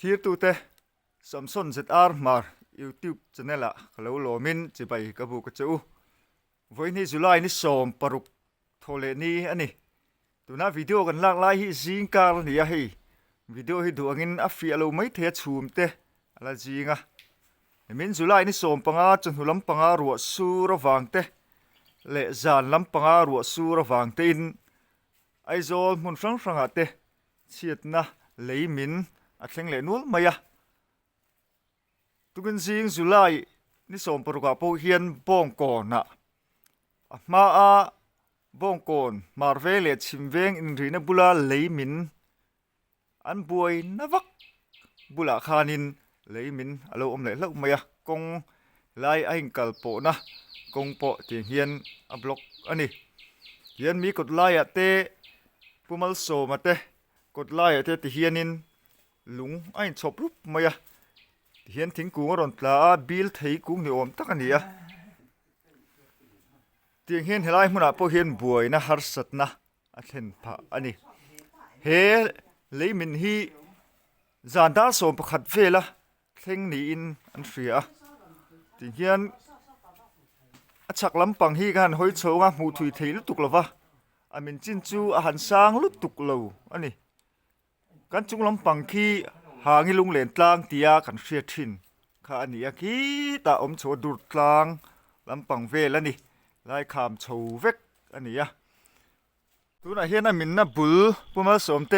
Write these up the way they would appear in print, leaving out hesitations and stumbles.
ทีตัวเตะสมสนเซตอาร์มาร์ยูทูบช anel ละเขาโลมินจะไปกระบุกระจูวันนี้จุลัยนี่สมปรุกโทเลนี่อันนี้ตัวน่าวิดีโอกันหลากหลายที่สิงการนี่อะฮีวิดีโอที่ดูอันนี้อัฟฟิอาลูไม่เทียชูมเตะอะไรจริงอ่ะมินจุลัยนี่สมปังอาจนหุ่นลำปังอารัวสูระวังเตะเละจานลำปังอารัวสูระวังเตอินไอโซลมุนฟังฟังอาเตะเชียดนะเลยมินอัดเสียงเล่นนู้มาอะตุกันสิงจุลัยนี่สมปรุกอาโปเฮียนบ้องก่อนนะมาบ้องก่อนมาร์เวลชิมเวงอินรีนบุลาเลยมินอันบวยนัวักบุลาคานินเลยมินอารมณ์เลยเล่ามาอะกงไล่ไอ้กัลโปนะกงโปที่เฮียนอับล็อกอันนี้เฮียนมีกดไล่อะเตปุมัลโซมาเตกดไล่อะเตที่เฮียนินลุงไอ้ชอบรูปมาอะเฮียนทิ้งกุ้งรอนตาบิลที่กุ้งนี่อมตักอันนี้อะที่เฮียนเฮลัยมันอะพอเฮียนบวยนะฮาร์สัตนะอันเห็นพะอันนี้เฮเลยมินฮีจานดาสมประคัดเวละเท่งนี้อินอันเสียที่เฮียนชักลำปังฮีกันหอยโชงะมูถุยถีลุตุกละวะอามินจินจูอาหารสางลุตุกเลวอันนี้กันจุงลำปังคีหางิลุงเหลนตลางตียกันเสียทินข้าอันนี้คีตาอมโชดูดตลางลำปังเวละนี่ไล่ขามโชเวกอันนี้อะตัวน่ะเฮียนมินน่ะบุลปุ่มมาสมเต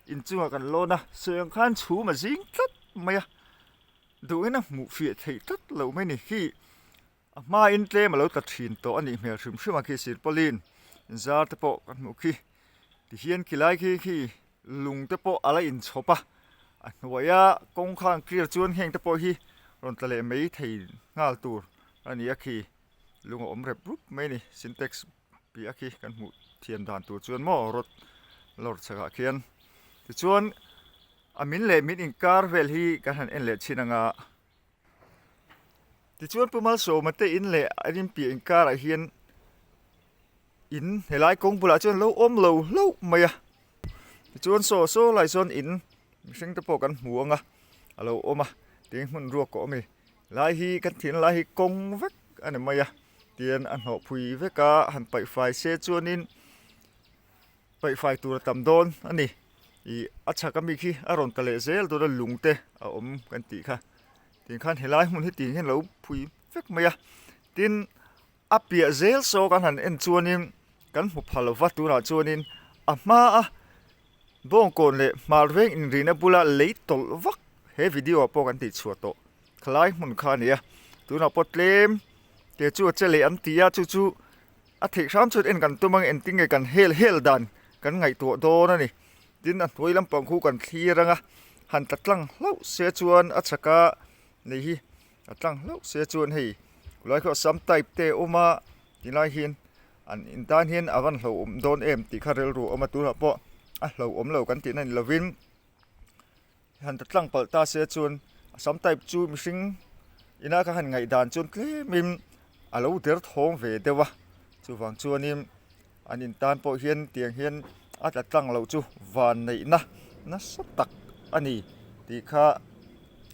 อินจุงกันโลนะเสียงขันชูมาจิงตัดไม่อะดูนะหมูเฟียถีตัดเลวไม่นี่คีมาอินเตมาแล้วตัดถินตัวอันนี้เมียชิมชิมาคีสิปอลินซาตะโปกันหมูคีที่เฮียนคีไลคีลุงตะโปอะไรอินชอบปะอันว่ายากงข้างเกลียจวนแห่งตะโปฮีรอนทะเลไม่ถีงาลตูอันนี้คีลุงอมเร็บรูปไม่นี่ซินเท็กซ์ปีคีกันหมูเทียนด่านตัวจวนมอรถลอดสกัดเขียนที่จวนอามินเล่มินอินการเวลฮีกันหันเอ็นเล่ชินังาที่ชวนปุ่มมาโซมาเตอินเล่อันนี้ปีอินการเฮียนอินเฮลัยกงบุลาชวนเล่าอมเล่าไม่อะที่ชวนโซไลชวนอินสิ่งตะโปกันหัวงะเล่าอมอะเตียงมันรัวก็มีไลฮีกันถิ่นไลฮีกงเวกอันนี้ไม่อะเตียนอันหอบพุยเวกะหันไปไฟเซชวนอินไปไฟตัวตำโดนอันนี้อีอัชกามิคีอารอนทะเลเซลตัวลุงเตออมกันตีค่ะทีขันเฮลัยมันที่ตีเห็นเราพุยเฟกไหมอะทีนอัปเปียเซลโซกันหันเอ็นชวนินกันหุบพลวัตตัวน่ะชวนินมาบ้องก่อนเลยมาเร่งอินรีนับุลาเลยตลวักเฮวิดีโอพอกันติดชัวโตคล้ายมันขานี่ตัวน่ะปดเลมเดี๋ยวจู่จะเลยอันตีอะจู่อาทิตย์สามชุดเอ็นกันตัวมังเอ็นติ้งกันเฮลดันกันไงตัวโตนั่นนี่ดินอันถอยลำปังคู่กันทีรังอ่ะหันตัดลังเล่าเสียจวนอัศกะนี่ฮีตัดลังเล่าเสียจวนให้ลอยเขาซ้ำไต่เตอมาที่ไรหินอันอินตานหินอาวันเหลาอมโดนเอ็มติคาเรลรูอมาตัวละปะเหลาอมเหลากันที่นั่นละวินหันตัดลังเปิดตาเสียจวนซ้ำไต่จูมิสิงอินาก็หันไงด่านจวนเคลมิมอาลูเดือดท้องเวเดวะจูฟังจวนนิมอันอินตานปอเฮียนเตียงเฮียนอาจจะตั้งเราจูวันในนะสตักอันนี้ที่ข้า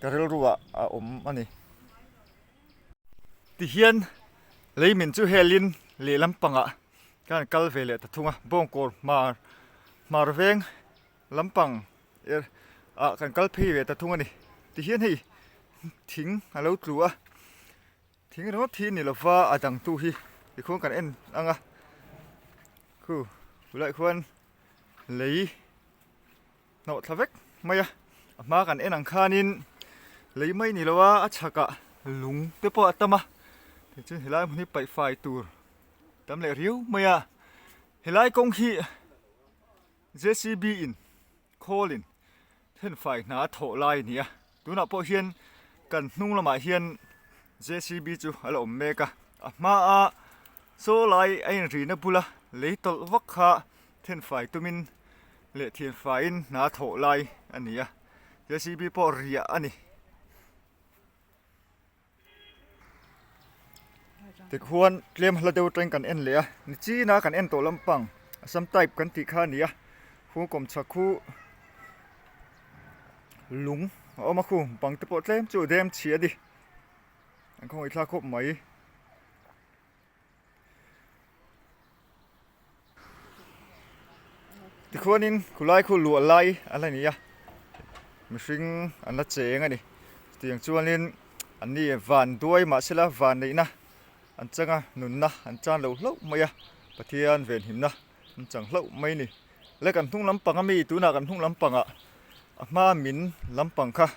กระเรรัวอมอันนี้ที่เฮียนเลยมินจูเฮลินเลลำปังการกัลเวเลตทุ่งบ้องโกมาร์เวงลำปังการกัลพีเวตทุ่งอันนี้ที่เฮียนให้ทิ้งเราตัวทิ้งเราทีนี่เราว่าอาจังตู้ฮีที่ควงกันเอ็นคือหลายคนเลยโนทเวกไม่มากันเอ็นอังคานินเลยไม่นี่ละว่าอัชกะลุงเตปอตมาแต่ฉันเฮลัยมันนี่ไปไฟตัวตำเลยริ้วไม่เฮลัยกงฮีJCBอินโคลินเท่นไฟหนาโถไลเนี่ยดูน่ะพอเฮียนกันนุ่งละมาเฮียน JCB จูอะไรอมเมกะมาโซไลไอ้รีนับุละเลยตลวักขะเท่นไฟตุมินเลเทียนไฟหนาโถไลอันนี้JCB พอเรียอันนี้แต่ควรเตรียมเราเดินเตรงกันเอ็นเลยนี่จีน่ากันเอ็นตัวลำปังสัมไตกันติข้านี้ผู้กรมชักคู่ ลุงเอามาคู่ปังตะโปดเล่มจู่เดมเชียดิอันคงอีกท่าคบไหมที่คนนี้คุณไล่คุณหลัวไล่อะไรนี่ยะไม่ชิงอันละเจ๋งอ่ะดิที่อย่างชวนนี้อันนี้วันด้วยมาเสละวันนี้นะอันจังอ่ะหนุนนะอันจานเหลาเหลาไม่อะปะเทียนเวียนหิมนะอันจังเหลาไม่นี่แล้วกันทุ่งลำปังก็มีตัวหน้ากันทุ่งลำปังอ่ะมาหมินลำปังค่ะ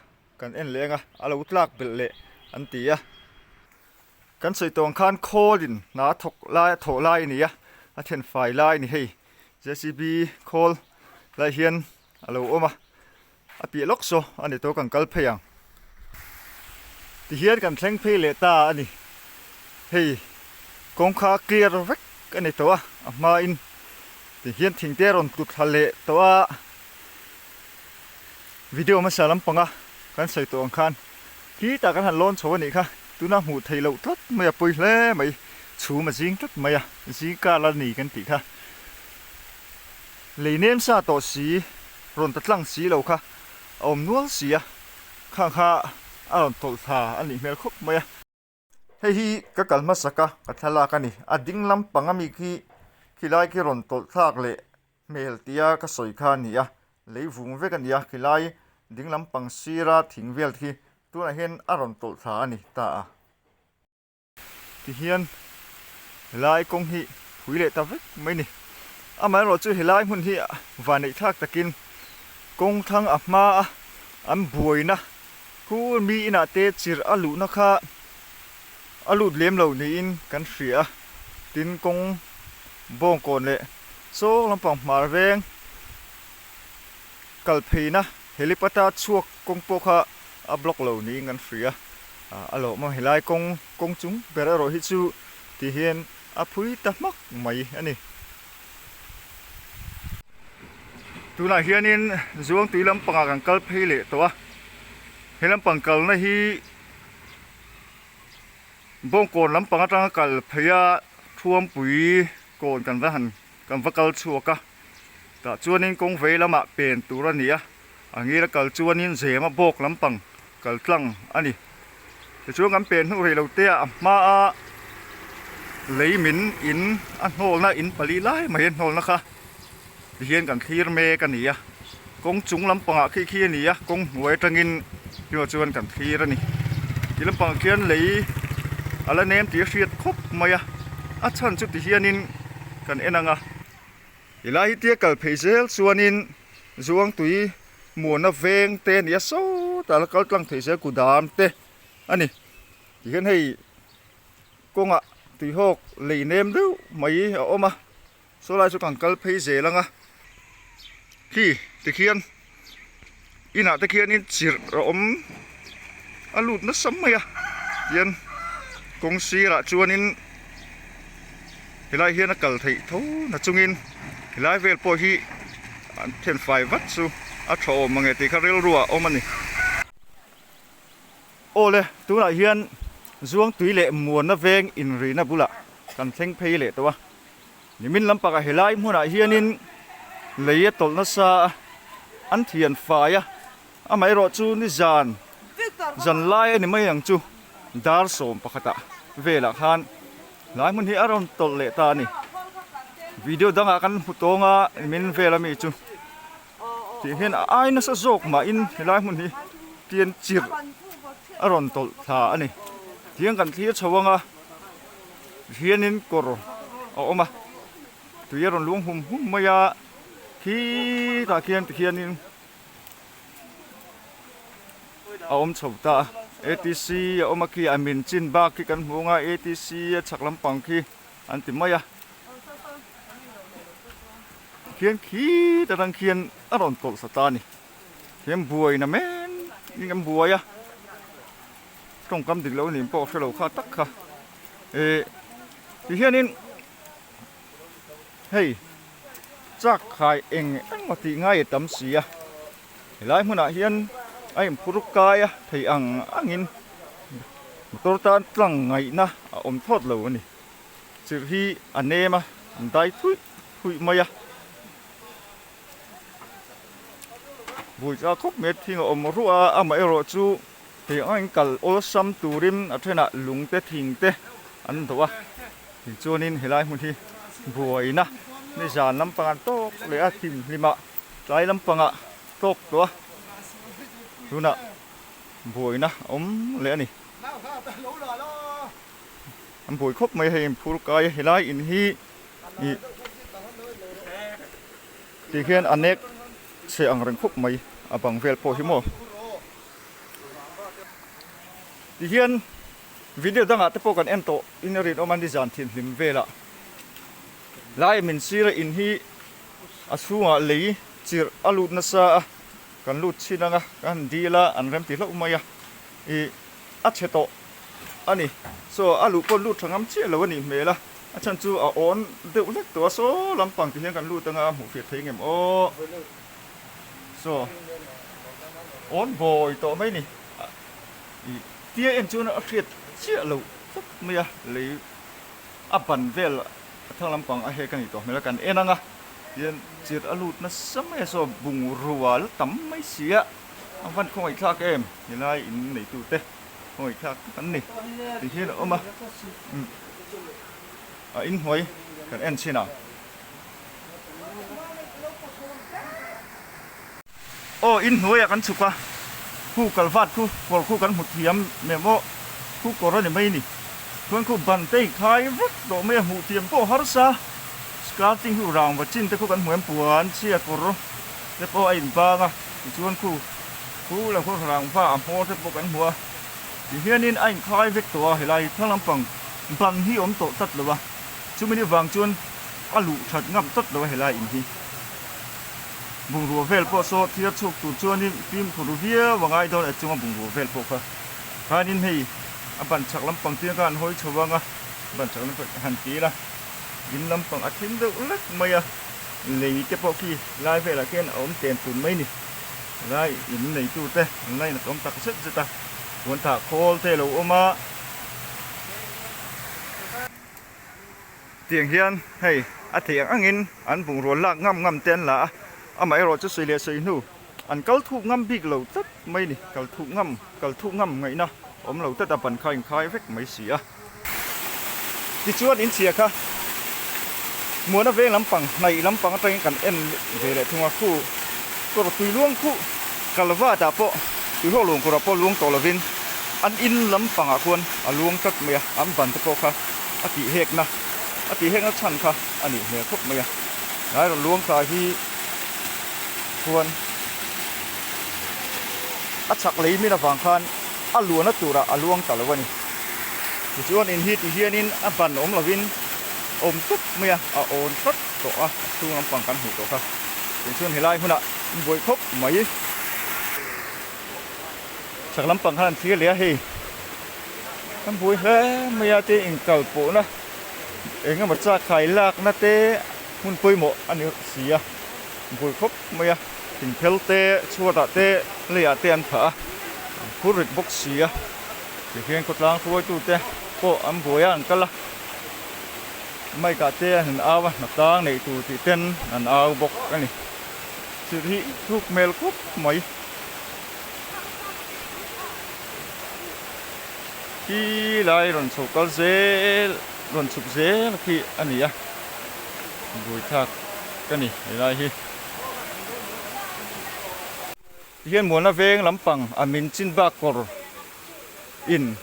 กันเอ็นเลี้ยงอ่ะอะไรอุตลักเบลเละอันตีอ่ะกันใส่ตัวข้านโคดินน้าถกไล่โถไล่นี่อ่ะอาเทียนไฟไล่นี่เฮ้ย JCB โคลไล่เฮียนอะไรโอ้มาอาปีล็อกโซอันนี้ตัวกันกัลเพยังที่เฮียนกันแทงเพลเลต้าอันนี้เฮ้ยกงคาเกลียร์เวกอันนี้ตัวมาอินที่เฮียนทิ้งเตรอนตุดทะเลตัววิดีโอมาสารลำปังอ่ะกันใส่ตัวข้านที่ตากันหันล้นโชว์นี่ค่ะตัวน้าหูไทยเราทัดไม่ปุยเล่ไม่ชูมาจิงทัดไม่จิงกาลนีกันติค่ะเลยเน้นซาต่อสีรอนตัดลังสีเราค่ะเอาหนัวสีอ่ะข้างข้าอารมณ์ตกท่าอันนี้เมื่อครบไม่เฮ้ยก็กัลมาสักกะกัทลากันนี่อดิ้งลำปังมีขี้ไล่ขี้รอนตกท่าเลยเมลตียก็สวยข้านี่อ่ะเลยวุ่นเวกันนี่ขี้ไล่ดิ้งลำปังสีระทิ้งเวลที่ตัวนั้นเห็นอารมณ์ตกท่านี่ตาที่เฮียนไล่กงฮีหุยเละตาเวกไม่นี่อามันเราจะเห็นไล่หุ่นที่วันในทักตะกินกงทั้งอับมาอันบวยนะคูมีอินาเตจิรอลุนะคะอลุเลี้ยมเหล่านี้อินกันเสียตินกงบงโกนเลยโซ่ลำปังมาเวงกัลพีนะเฮลิปตาชวกกงโปคะอับล็อกเหล่านี้กันเสียอโลมาเห็นไล่กงจุงเบรโรฮิจูที่เห็นอภุยตะมักไม่อันนี้ตัวไหนเฮียนินจวงตีลำปังกันกัลพีเลยตัวเฮลำปังกัลนะฮีบงโกนลำปังตั้งกัลพยาท่วมปุ๋ยโกนกันว่าหันกันว่ากัลชัวกะแต่จวนนินกงเวลมาเป็นตัวนี้อ่ะอันนี้แล้วกัลจวนนินเสมาโบกลำปังกัลตั้งอันนี้แต่ช่วงกันเป็นหัวเราเตี้ยมาเลยมินอินอันโหนะอินปลีไล่มาเห็นโหนะคะเฮียนกันขี้เมกันนี่อ่ะกงจุงลำปังขี้นี่อ่ะกงหวยตะงินที่ว่าชวนกันขี้แล้วนี่ที่ลำปังเขียนเลยอะไรเนมที่เสียดครบมาอ่ะอัดชันจุดที่เฮียนินกันเอ็นังอ่ะอีไล่เตี้ยกับเพเซลชวนนินจวงตุยหมุนเวงเตนยาโซแต่ละก็ตั้งเพเซลกูดามเตอันนี้ที่เห็นให้กงอ่ะตุยหกเลยเนมดูไม่เอามาโซไลสุกันกัลเพเซลงอ่ะที่ตะเคียนอีน่าตะเคียนนี่จิรอมอลุดนัสมัยอะยันกงสีละจวนนินเฮลัยเฮียนกัลไทยทูนัจุงินเฮลัยเวลโพฮีอันเทนไฟวัดสูอัชโอมังเอติคาเรลรัวโอมันนี่โอเลยตัวละเฮียนจวงตุยเละมวนนะเวงอินรีนะบุละกันเซ็งเพยเละตัวนี่มินลำปากเฮลัยมัวนะเฮียนินเลยตลนัสอันเทียนไฟอะไม่รอจูนี่จันไล่นี่ไม่ยังจูดาร์สมปะขะตะเวลาคันหลายมันที่อารมณ์ตลเลตานี่วิดีโอดังกันพุตงะมินเวลามีจูที่เห็นไอ้นั่นสะโจกมาอินหลายมันที่เทียนจิรอารมณ์ตลตาอันนี้เทียงกันที่ชาวงะเทียนินกอร์เอามาตัวยันลุงหุ่มมายาที่ตะเคียนนี่เอาชาวตาATC เอามาขี้อามินจินบาขี้กันหัวงา ATC ฉักลำปังขี้อันติมายาเขียนขี้แต่ดังเขียนอารมณ์ตกสตานี่เขียนบวยนะแม่นี่กันบวยอะต้องกำดึกแล้วนี่พอเฟลข้าตักค่ะที่เขียนนี่เฮ้ยจักขายเองตั้งมาตีง่ายตำเสียหลายมื้อน่ะเฮียนไอ้ผู้รุกกายอ่ะที่อังอินตัวตาตั้งไงนะอมทอดเหลวนี่สิที่อันเนมาอันได้ทุยมาอ่ะ buổi ra khóc mệt thì ngậm rùa mấy rồi chú thì anh cần ô xăm tù rim ở trên là lúng tê thình tê anh thôi thì cho nên hiện lại một thì buổi na bây giờ năm bằng tốt lấy tìm lima trái năm bằng tốt đó luôn ạ buổi na ống lẽ này anh buổi khóc mấy hình phụ cái hiện lại in hi thì hiện anh ấy sẽ ăn rừng khóc mấy bằng vel po hi mo thì hiện video đang at po kan ento in rin oman di jan thin lim vela lai min sira in hi asunga lei chir alut na sa kan lut chinanga kan dila an rem ti lo maya I acheto ani so alu ko lut thangam che lo ni mela achan chu a on deu lek to so lampang ti hian kan lut tanga mu fiat thei ngem o so on boy to mai ni tia en chu na fiat chia lo maya lei apan vel thang lampang a he kan to mela kan enanga yen chir alut na samay so bung rual tam mai sia ang van khoi thak em ni lai in nei tu te khoi thak kan ni ti hian oma a in hoi kan en china o in hoi kan chuka khu kalvat khu kol khu kan muthiam memo khu korani mai ni kun khu ban te khai vut do me muthiam po harsa starting hu rang và chin te khu kan huam puan chia kor te po ai ba nga chuan khu là khu rang va am ho te po kan hua thì hian in anh khai vek to helai thang lampang ban hi om to tat lo wa chumini wang chuan alu that ngam tat lo helai in hi bung ru vel po so thia chuk tu chuan in pim khu via wangai don a chunga bung ru vel po kha kanin hei a ban chak lampang tiang kan hoi chawanga ban chak lampang han ti la in lampang athim de ulak maya lei te po ki lai ve la ken om ten tun mai ni lai in nei tu te lai na tom tak set ta won ta khol te lo oma tiang hian hei a thiang angin an bung ro lak ngam ten la a mai ro chu sile sei nu an kal thu ngam big lo tat mai ni kal thu ngam ngai na om lo tat a ban khai vek mai sia ti chuan in chia kha muốn nó về lampang này lampang atang kan en về lại thua khu ko tui luang khu kalwa ta po tui ho luang ko po luang to lovin an in lampang a khuan a luang tak me am ban ta po kha ati hek na chan kha ani me khop me nai ro luang ka hi khuan a chak lei mi na wang khan a luana tura a luang ta lawani chuan in hi ti hian in a ban om lovin om tut maya a on tut to a tu lampang kan hu to kha tin chuan helai huna boi khop mai chak lampang han thia le he kan boi he maya te in kal po na enga ma cha khai lak na te hun poi mo ani sia boi khop maya tin phel te chuata te le a te an pha purit box sia ti hian ko tlang thoi tu te po am boya an kala mai cả te hình ao na tang nei tu ti ten an ao bok ani si hi thuk mel khop mai ki lai ron chokal ze ron chuk ze ki ani ya bui thak kani lai hi hian mon na veng lampang amin chin ba kor in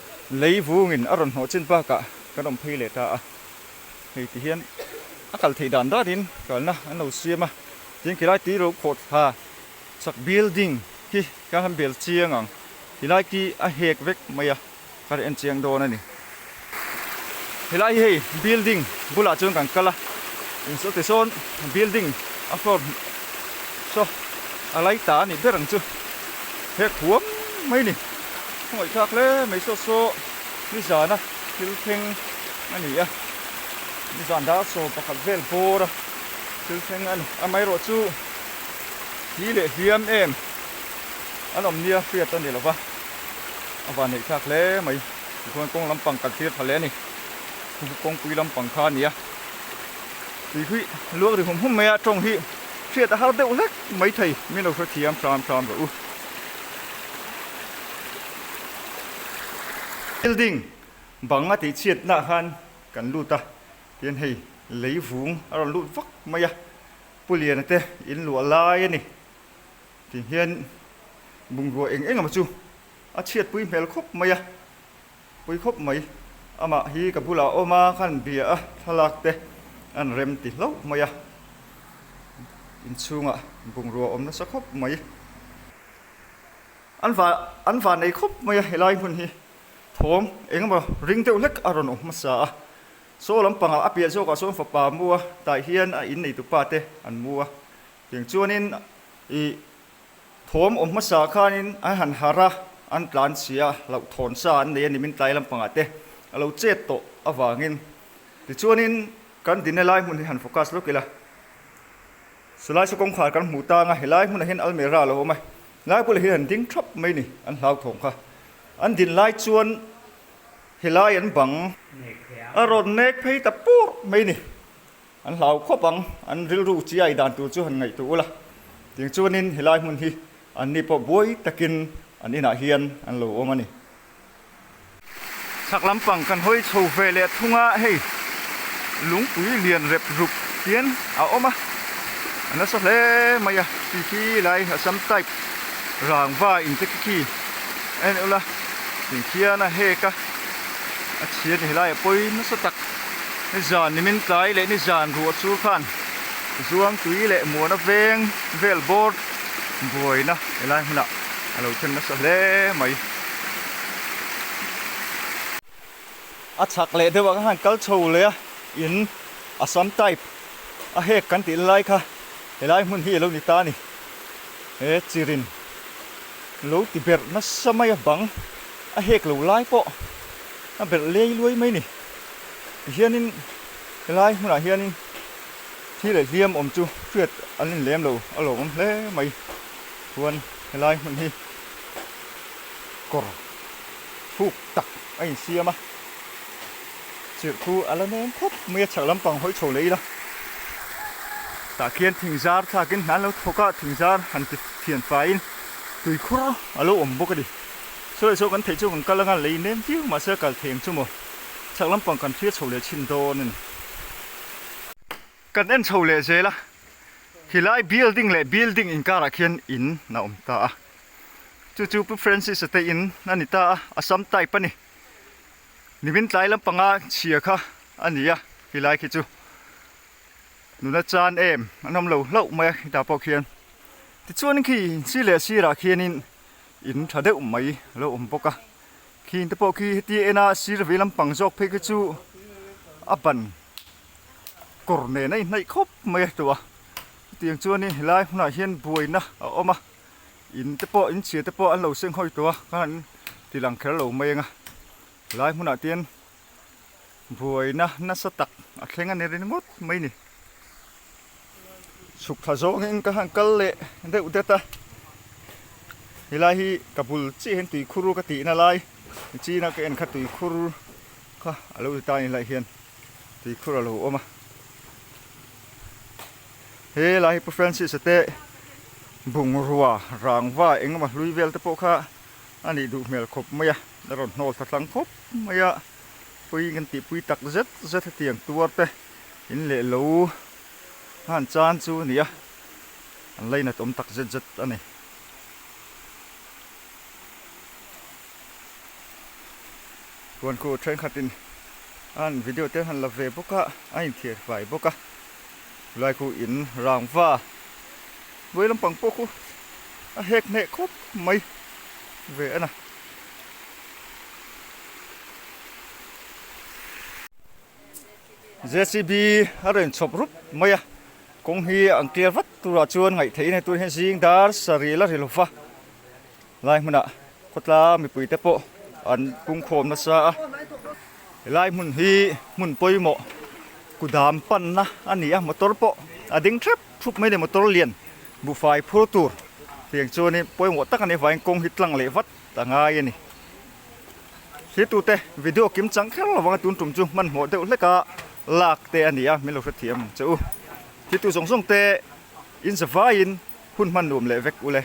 lei vung in aron ho chin ba ka kanom phei le ta thì hiền akal thei dan da din kal na an lo siama tin kilai ti ro khot ha sak building hi ka han bel chiang ang hilai ki a hek vek maya kar en chiang do na ni hilai hei building bula chung kan kala in so te son building a for so alai ta ni berang chu hek huam mai ni ngoi thak le mai so ni za na til theng ani ya ni zan da so pakhat vel por til theng an amai ro chu hi le hiam em anom nia fiat an ni lova awan nei thak le mai kon kong lampang kan tir thale ni kong pui lampang kha nia ti hui luak ri hum me a tong hi thiệt hao đậu lắc mấy thầy mình đâu phải thiam pram rồi building bằng thì triệt na han kan luta hian hei lấy vung ở lụt vắc mày à pulian te in lụa lai ni thì hian bung ruột eng eng mà chu à triệt pui mel khop mày à pui khop mày ama hi ka bula oma khan bia thalak te an rem ti lo mày à in chunga bung ruột om na sa khop mày an va nei khop mày helai hun hi thom eng ma ring teu lek aron ma sa so lam panga apia so ka so fa pa mua tai hian a in nei tu pa te an mua tiang chuanin I thom ma sa khanin a han hara an plan sia lo thon sa an ne ni min tai lam panga te alo chet to awangin ti chuanin kan din lai mun han focus lo kila sulai so kong khar kan mu ta nga helai mun hen almera lo mai lai pul hian ding thop mai ni an hlau thong kha an din lai chuan helai an bang aron nek phei ta pur mai ni an hlau kho bang an ril ru chi ai dan tu chu han ngai tu la ting chuanin helai mun hi an ni po boi takin an ina hian an lo omani sak lampang kan hoi chho ve le thunga hei lungpui lian rep rup tian a oma ana sa le maya ki lai asam type rangwa in te ki en ula ting khiana he ka a chian hi lai poi na sa tak ni zan ni min tlai le ni zan ru chu khan zuang tui le mo na veng vel bor boi na lai hna alo chen na sa le mai a chak le de wa han kal chho le in asam type a he kan ti lai kha helai mun hi lo ni ta ni he chirin lo ti ber na samaya bang a hek lo lai po a ber le lui mai ni hianin helai mun a hianin thi le liam om chu phiat an lem lo alo om le mai thuan helai mun hi kor phuk tak ai siama chữ thu alanem khop mía chả lắm bằng hối trổ lấy đó ta kiên thình jar ta kiên nán lâu thoka thình jar hẳn thiền phái tùy khô alo ổn bốc đi số kan thấy chỗ kan kalangan lấy nem phiêu mà sẽ cả thèm chú một chả lắm bằng kan phiết trổ lấy chín đô nên kan en trổ lấy gì là khi lại building in cara kiên in na ta chú preferences tại in nani ta asam type ni ni min tlai lam panga chia kha ania hilai khi chu nuna chan em anom lo mai da po khian ti chuan khi si le si ra khian in thade mai lo boka khi te po khi ti ena si ra velam pang jok phe ki chu apan korne nei khop mai to tiang chuan ni hilai huna hian buina oma in te po in chia te po an lo seng hoi to kan ti lang khel lo mai nga lai mun atien buai na sa tak a khenga ne rin ngot mai ni suk tha zo ngin ka han kal le de udeta hilahi kabul chi hen tui khuru ka ti na lai chi na ka en kha tui khur kha alo ta ni lai hian tui khur alo oma he lai preferences te bung ruwa rangwa engma luivel te po kha ani du mel khop maya daron nol thlang khop maya pui gan ti pui tak zet tiang tuar te in le lo han chan chu nia an leina tom tak zet ani kon ko train khatin an video te han la ve boka ai thiet vai boka lai ku in rangwa với lắm bằng poku hek ne khop mai về ana JCB aren chop rup maya kong hi ang clear vat tu ra chuan ngai thei ne tu hen sing dar sari la rilofa lai muna khotla mi pui te po an kung khom na sa lai mun hi mun poimo kudam pan na ania motor po ading trap thup mai de motor lian bu fai pro tour tiang chuan ni poimo tak ani vai kong hitlang le vat ta ngai ani hi tu te video kim chang khel lawang tun tum chu man mo deuh leka lak te ania mi lo thiam chu hi tu song te in sa fa in hun man nuam le vek ule